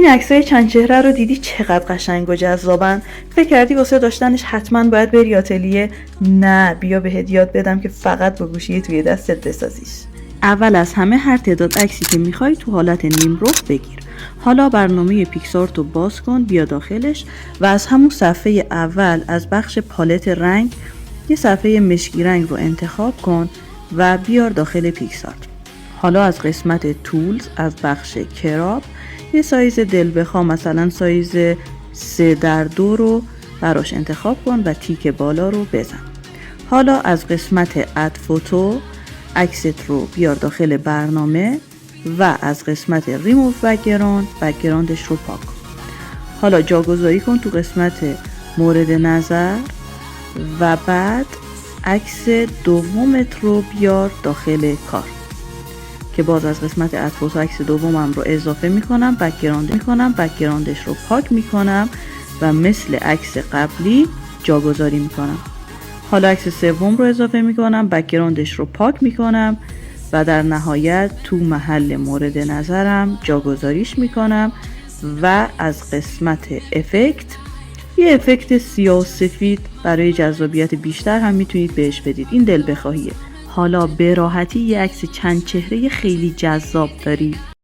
این عکسای چند چهره رو دیدی چقدر قشنگ و جذابن؟ فکر کردی واسه داشتنش حتما باید بری آتلیه؟ نه، بیا بهت یاد بدم که فقط با گوشی توی دستت بسازیش. اول از همه هر تعداد عکسی که میخوای تو حالت نیمرخ بگیر. حالا برنامه پیکسارت رو باز کن، بیا داخلش و از همون صفحه اول از بخش پالت رنگ یه صفحه مشکی رنگ رو انتخاب کن و بیار داخل پیکسارت. حالا از قسمت تولز از بخش کراب یه سایز دل بخواه، مثلا سایز 3x2 رو براش انتخاب کن و تیک بالا رو بزن. حالا از قسمت اد فوتو عکست رو بیار داخل برنامه و از قسمت ریموو بک‌گراندش رو پاک کن. حالا جاگذاری کن تو قسمت مورد نظر و بعد عکس دومت رو بیار داخل کار که باز از قسمت اد فوتو عکس دومم رو اضافه میکنم، بک‌گراندش رو پاک میکنم و مثل عکس قبلی جاگذاری میکنم. حالا عکس سوم رو اضافه میکنم، بک‌گراندش رو پاک میکنم و در نهایت تو محل مورد نظرم جاگذاریش میکنم و از قسمت افکت یه افکت سیاه و سفید برای جذابیت بیشتر هم میتونید بهش بدید. این دل بخواهیه. حالا به راحتی یه عکس چند چهره خیلی جذاب داری.